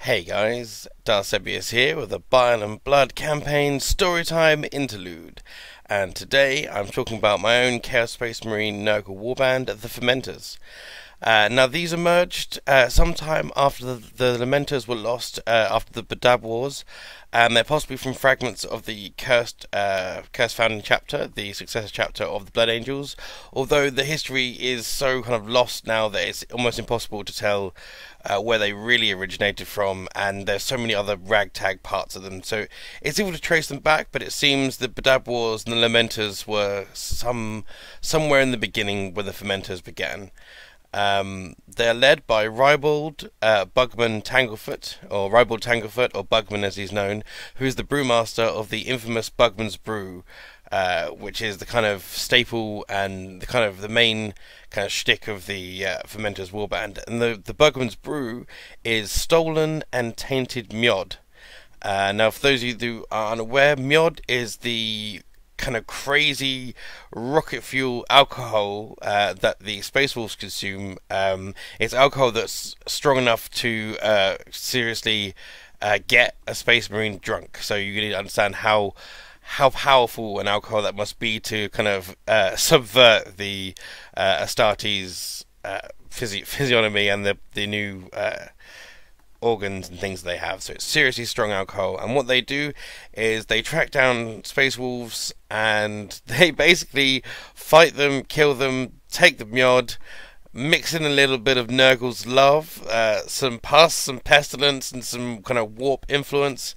Hey guys, Darcebius here with a Bile and Blood campaign storytime interlude, and today I'm talking about my own Chaos Space Marine Nurgle Warband, the Fermenters. Now these emerged sometime after the Lamenters were lost after the Badab Wars, and they're possibly from fragments of the cursed founding chapter, the successor chapter of the Blood Angels. Although the history is so kind of lost now that it's almost impossible to tell where they really originated from, and there's so many other ragtag parts of them. So it's able to trace them back, but it seems the Badab Wars and the Lamenters were somewhere in the beginning where the Fermenters began. They're led by Ribald Bugman Tanglefoot, or Ribald Tanglefoot, or Bugman as he's known, who is the brewmaster of the infamous Bugman's Brew, which is the kind of staple and the main kind of shtick of the Fermenters Warband. And the Bugman's Brew is stolen and tainted Mjod. Now, for those of you who are unaware, Mjod is the kind of crazy rocket fuel alcohol that the Space Wolves consume. It's alcohol that's strong enough to seriously get a Space Marine drunk. So you need to understand how powerful an alcohol that must be to kind of subvert the Astartes physiognomy and the new organs and things they have. So it's seriously strong alcohol, and what they do is they track down Space Wolves and they basically fight them, kill them, take the Mjod, mix in a little bit of Nurgle's love, some pus, some pestilence, and some kind of warp influence,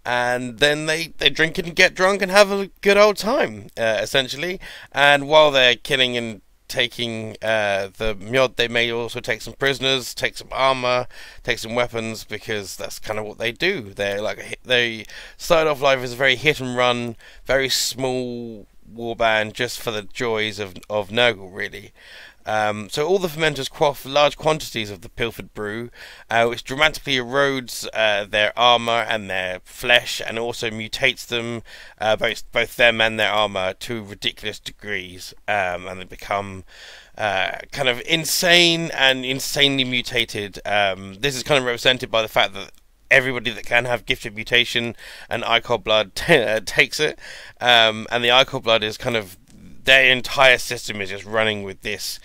and then they drink it and get drunk and have a good old time, essentially. And while they're killing and taking the Mjod, they may also take some prisoners, take some armor, take some weapons, because that's kind of what they do. They start off life as a very hit and run, very small warband, just for the joys of Nurgle, really. So all the Fermenters quaff large quantities of the pilfered brew, which dramatically erodes their armor and their flesh, and also mutates them, both them and their armor, to ridiculous degrees, and they become kind of insane and insanely mutated. This is kind of represented by the fact that everybody that can have gifted mutation and Icol blood takes it, and the Icol blood is kind of, their entire system is just running with this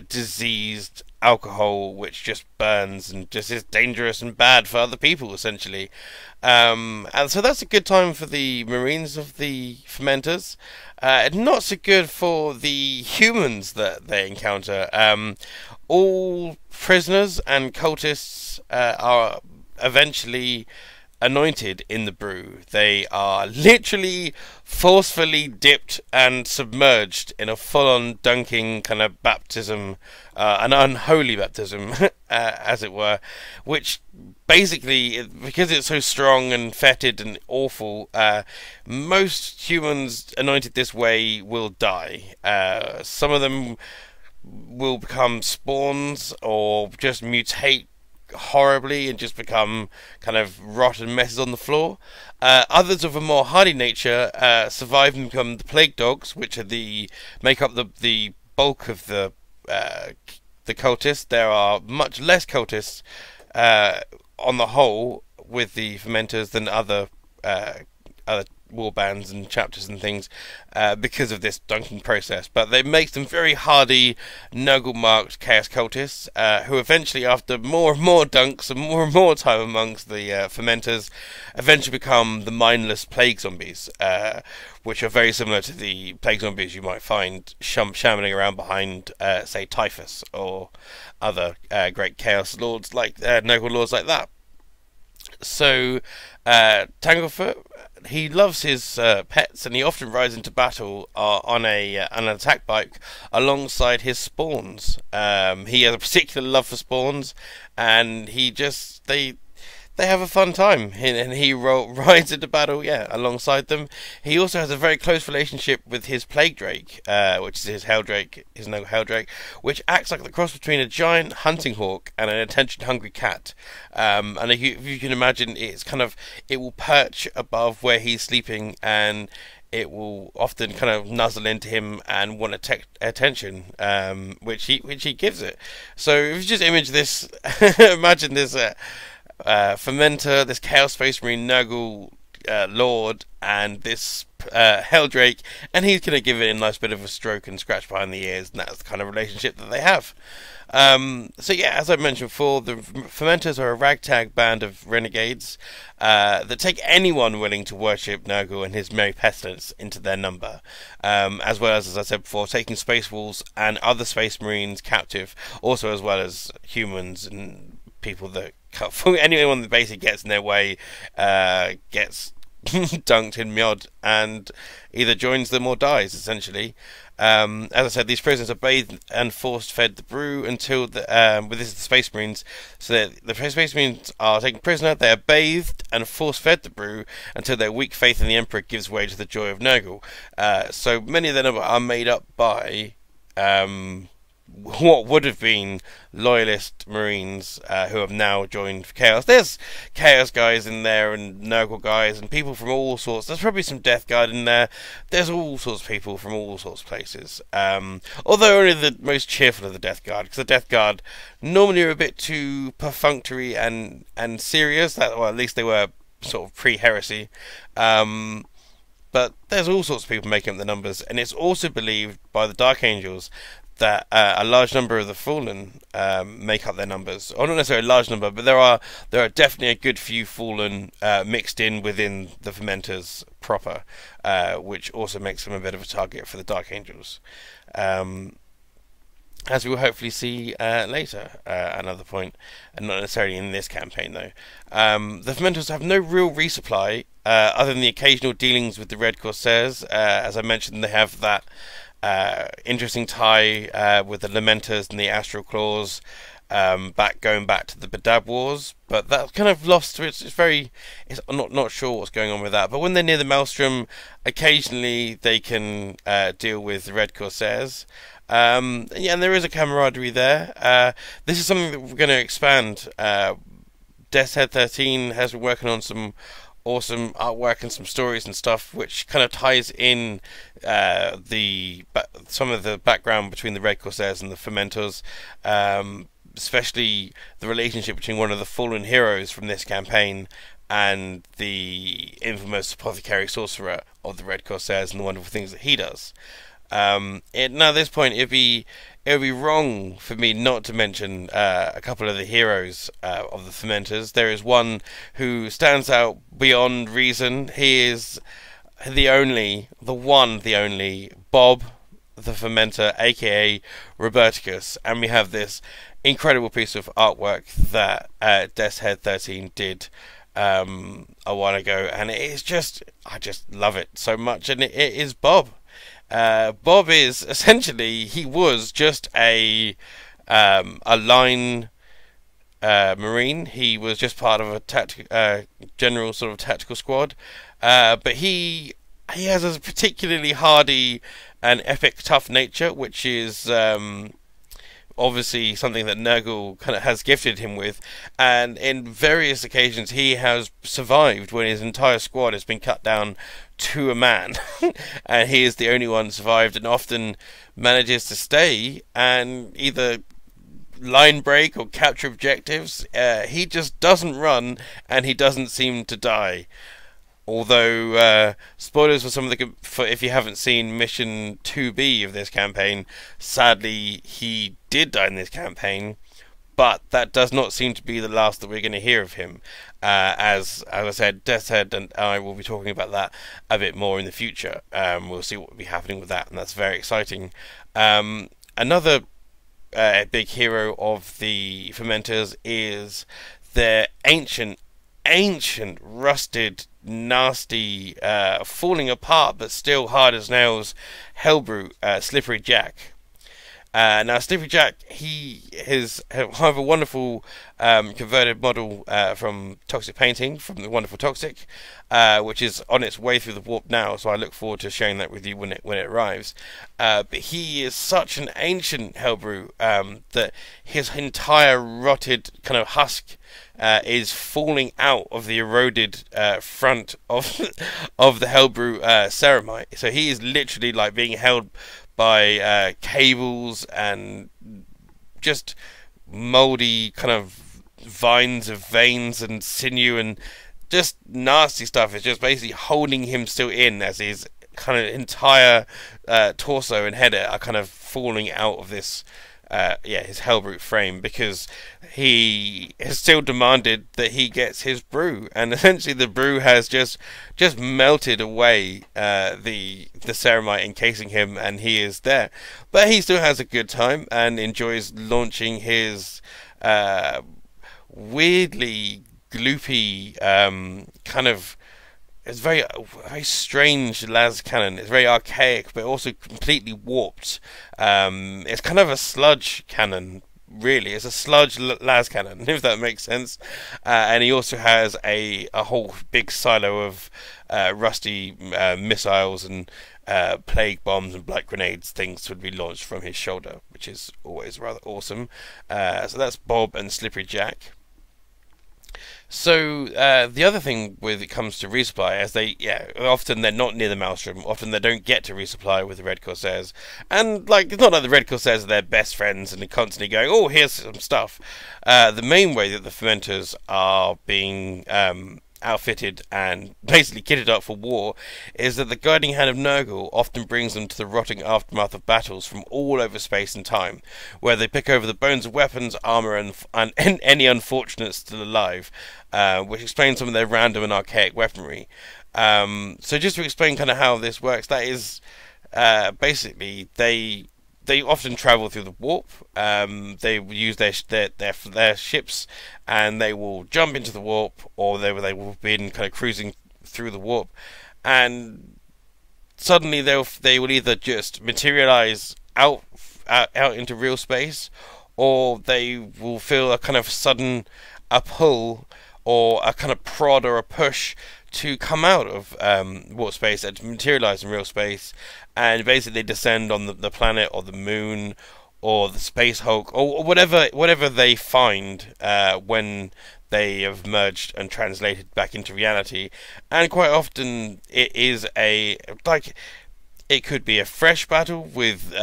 diseased alcohol, which just burns and just is dangerous and bad for other people, essentially. And so that's a good time for the Marines of the Fermenters. Not so good for the humans that they encounter. All prisoners and cultists are eventually anointed in the brew. They are literally forcefully dipped and submerged in a full-on dunking kind of baptism, an unholy baptism, as it were, which basically, because it's so strong and fetid and awful, most humans anointed this way will die. Some of them will become spawns or just mutate horribly and just become kind of rotten messes on the floor. Others of a more hardy nature survive and become the plague dogs, which are make up the bulk of the cultists. There are much less cultists on the whole with the Fermenters than other war bands and chapters and things, because of this dunking process. But they make them very hardy, Nurgle-marked Chaos Cultists, who eventually, after more and more dunks and more time amongst the Fermenters, eventually become the mindless Plague Zombies, which are very similar to the Plague Zombies you might find shambling around behind, say, Typhus, or other great Chaos Lords, like Nurgle Lords like that. So, Tanglefoot, he loves his pets, and he often rides into battle on an attack bike alongside his spawns. He has a particular love for spawns, and they have a fun time, and he rides into battle, alongside them. He also has a very close relationship with his Plague Drake, which is his Helldrake, his Nurgle Helldrake, which acts like the cross between a giant hunting hawk and an attention-hungry cat. And if you can imagine, it will perch above where he's sleeping, and it will often kind of nuzzle into him and want attention, which he gives it. So if you just imagine this Fermenter, this Chaos Space Marine Nurgle Lord, and this Helldrake, and he's going to give it a nice bit of a stroke and scratch behind the ears, and that's the kind of relationship that they have. So yeah, as I mentioned before, the Fermenters are a ragtag band of renegades that take anyone willing to worship Nurgle and his merry pestilence into their number, as well as I said before, taking Space Wolves and other Space Marines captive, also as well as humans and people that anyone that basically gets in their way gets dunked in Mjod and either joins them or dies, essentially. As I said, these prisoners are bathed and force-fed the brew until this is the Space Marines. So the Space Marines are taken prisoner. They are bathed and force-fed the brew until their weak faith in the Emperor gives way to the joy of Nurgle. So many of them are made up by what would have been loyalist Marines who have now joined Chaos. There's Chaos guys in there and Nurgle guys and people from all sorts. There's probably some Death Guard in there. There's all sorts of people from all sorts of places. Although only the most cheerful of the Death Guard, because the Death Guard normally are a bit too perfunctory and serious. Well, at least they were sort of pre-heresy. But there's all sorts of people making up the numbers, and it's also believed by the Dark Angels that a large number of the Fallen make up their numbers, or not necessarily a large number, but there are definitely a good few Fallen mixed in within the Fermenters proper, which also makes them a bit of a target for the Dark Angels, as we will hopefully see later. Another point, and not necessarily in this campaign though. The Fermenters have no real resupply, other than the occasional dealings with the Red Corsairs. As I mentioned, they have that interesting tie with the Lamenters and the Astral Claws, going back to the Badab Wars, but that's kind of lost. I'm not sure what's going on with that. But when they're near the Maelstrom, occasionally they can deal with the Red Corsairs. And there is a camaraderie there. This is something that we're going to expand. Death's Head 13 has been working on some awesome artwork and some stories and stuff, which kind of ties in some of the background between the Red Corsairs and the Fermentors, especially the relationship between one of the fallen heroes from this campaign and the infamous apothecary sorcerer of the Red Corsairs and the wonderful things that he does. Now at this point it would be wrong for me not to mention a couple of the heroes of the Fermenters. There is one who stands out beyond reason. He is the only Bob the Fermenter, aka Roberticus, and we have this incredible piece of artwork that Death's Head 13 did a while ago, and it is I just love it so much, and it is Bob. Bob is essentially, he was just a line Marine. He was just part of a general sort of tactical squad, but he has a particularly hardy and epic tough nature, which is obviously something that Nurgle kind of has gifted him with, and in various occasions he has survived when his entire squad has been cut down to a man and he is the only one survived, and often manages to stay and either line break or capture objectives. He just doesn't run, and he doesn't seem to die. Although, spoilers for if you haven't seen Mission 2B of this campaign, sadly he did die in this campaign, but that does not seem to be the last that we're going to hear of him. As I said, Death's Head and I will be talking about that a bit more in the future. We'll see what will be happening with that, and that's very exciting. Another big hero of the Fermenters is their ancient, rusted, nasty, falling apart but still hard as nails Hellbrew, Slippery Jack. Now Slippery Jack, he is have a wonderful converted model from Toxic Painting, from the wonderful Toxic, which is on its way through the warp now, so I look forward to sharing that with you when it arrives. But he is such an ancient Hellbrew that his entire rotted kind of husk is falling out of the eroded front of the Hellbrew Ceramite. So he is literally like being held by cables and just mouldy kind of vines of veins and sinew and just nasty stuff. It's just basically holding him still in as his kind of entire torso and head are kind of falling out of this his Hellbrute frame, because he has still demanded that he gets his brew, and essentially the brew has just melted away the ceramite encasing him, and he is there. But he still has a good time and enjoys launching his weirdly gloopy kind of, it's very strange las cannon. It's very archaic, but also completely warped. It's kind of a sludge cannon, really. It's a sludge las cannon, if that makes sense. And he also has a whole big silo of rusty missiles and plague bombs and blight grenades, things would be launched from his shoulder, which is always rather awesome. So that's Bob and Slippery Jack. So the other thing when it comes to resupply, as often they're not near the Maelstrom, often they don't get to resupply with the Red Corsairs, and it's not like the Red Corsairs are their best friends and they're constantly going, oh, here's some stuff. The main way that the Fermenters are being outfitted and basically kitted up for war is that the guiding hand of Nurgle often brings them to the rotting aftermath of battles from all over space and time, where they pick over the bones of weapons, armor, and any unfortunates still alive, which explains some of their random and archaic weaponry. So just to explain kind of how this works, that is basically they often travel through the warp. They will use their ships, and they will jump into the warp, or they will be kind of cruising through the warp, and suddenly they will either just materialize out into real space, or they will feel a kind of sudden pull or a kind of prod or a push to come out of warp space and to materialize in real space, and basically descend on the planet or the moon or the space hulk or whatever they find when they have merged and translated back into reality. And quite often it is it could be a fresh battle with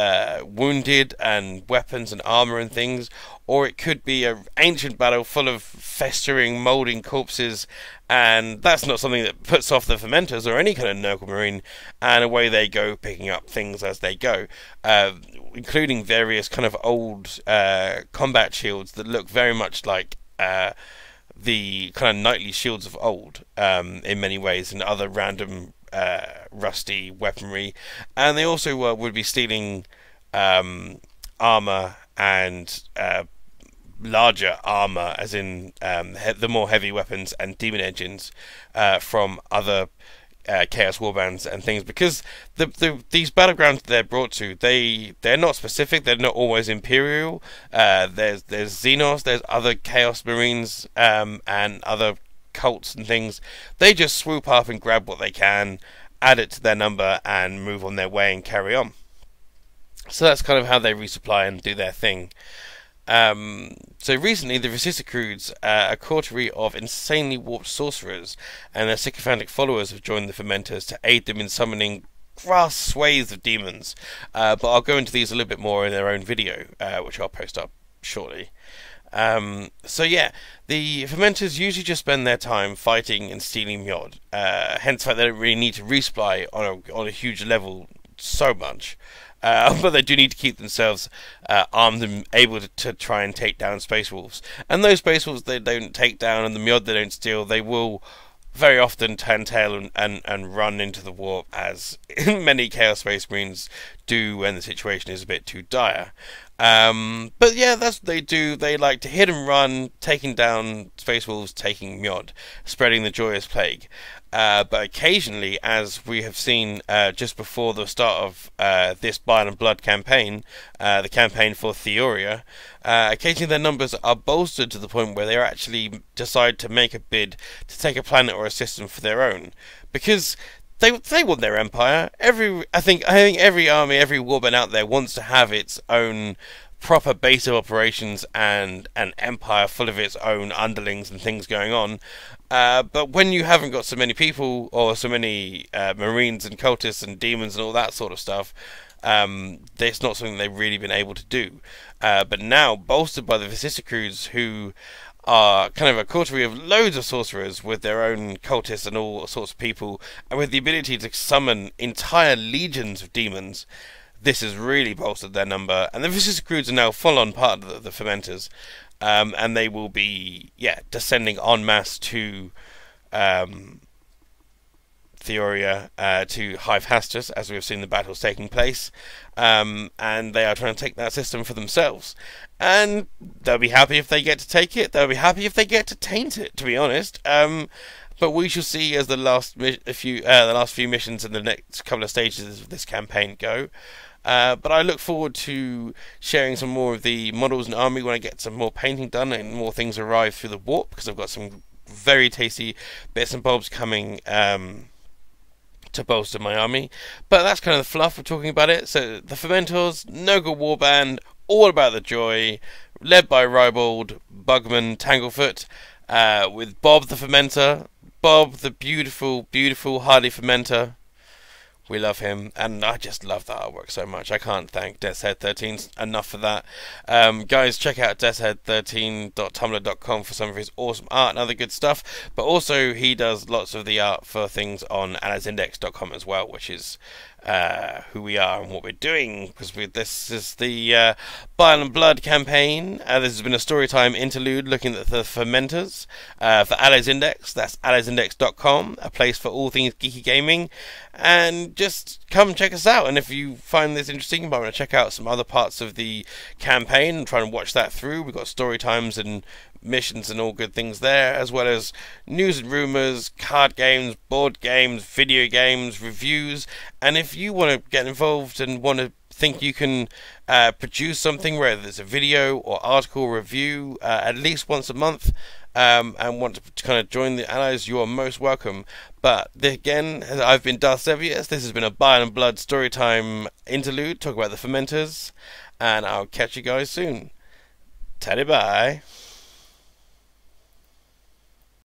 wounded and weapons and armor and things, or it could be an ancient battle full of festering, moulding corpses, and that's not something that puts off the Fermenters or any kind of Nurgle Marine, and away they go picking up things as they go, including various kind of old combat shields that look very much like the kind of knightly shields of old in many ways, and other random rusty weaponry. And they also would be stealing armor and larger armor, as in the more heavy weapons and demon engines from other Chaos Warbands and things, because these battlegrounds they're brought to, they're not specific, they're not always Imperial. There's Xenos, there's other Chaos Marines and other cults and things. They just swoop up and grab what they can, add it to their number, and move on their way and carry on. So that's kind of how they resupply and do their thing. So recently the Vicissitudes, a coterie of insanely warped sorcerers and their sycophantic followers, have joined the Fermenters to aid them in summoning vast swathes of demons. But I'll go into these a little bit more in their own video, which I'll post up shortly. So yeah, the Fermenters usually just spend their time fighting and stealing Mjod, hence the fact they don't really need to resupply on a huge level so much. But they do need to keep themselves armed and able to try and take down Space Wolves. And those Space Wolves they don't take down, and the Mjod they don't steal, they will very often turn tail and run into the warp, as many Chaos Space Marines do when the situation is a bit too dire. But yeah, that's what they do. They like to hit and run, taking down Space Wolves, taking Mjod, spreading the joyous plague. But occasionally, as we have seen just before the start of this Bile and Blood campaign, the campaign for Theoria, occasionally their numbers are bolstered to the point where they actually decide to make a bid to take a planet or a system for their own, because they want their empire. I think every army, every warband out there wants to have its own proper base of operations and an empire full of its own underlings and things going on. But when you haven't got so many people, or so many marines and cultists and demons and all that sort of stuff, it's not something they've really been able to do. But now, bolstered by the Vicissitudes, who are kind of a coterie of loads of sorcerers with their own cultists and all sorts of people, and with the ability to summon entire legions of demons. This has really bolstered their number, and the vicissitudes are now full on part of the fermenters, and they will be descending en masse to Theoria, to Hive Hastus, as we have seen the battles taking place, and they are trying to take that system for themselves. And they'll be happy if they get to take it. They'll be happy if they get to taint it, to be honest. But we shall see as the last few missions in the next couple of stages of this campaign go. But I look forward to sharing some more of the models and army when I get some more painting done and more things arrive through the warp, because I've got some very tasty bits and bobs coming to bolster my army. But that's kind of the fluff. We're talking about it. So the Fermentors, Nurgle Warband, all about the joy, led by Ribald, Bugman, Tanglefoot, with Bob the Fermenter, Bob the beautiful, beautiful hardy fermenter. We love him, and I just love the artwork so much. I can't thank DeathsHead13 enough for that. Guys, check out DeathsHead13.tumblr.com for some of his awesome art and other good stuff. But also, he does lots of the art for things on allysindex.com as well, which is who we are and what we're doing, because this is the Bile and Blood campaign. This has been a storytime interlude looking at the fermenters for Allies Index. That's allysindex.com, a place for all things geeky gaming. And just come check us out. And if you find this interesting, you might want to check out some other parts of the campaign and try and watch that through. We've got story times and missions and all good things there, as well as news and rumours, card games, board games, video games, reviews. And if you want to get involved and want to think you can produce something, whether it's a video or article review, at least once a month, and want to kind of join the Allies, you are most welcome. But again, I've been Darth Sevius. This has been a Bile and Blood storytime interlude, talk about the fermenters, and I'll catch you guys soon. Taddy bye.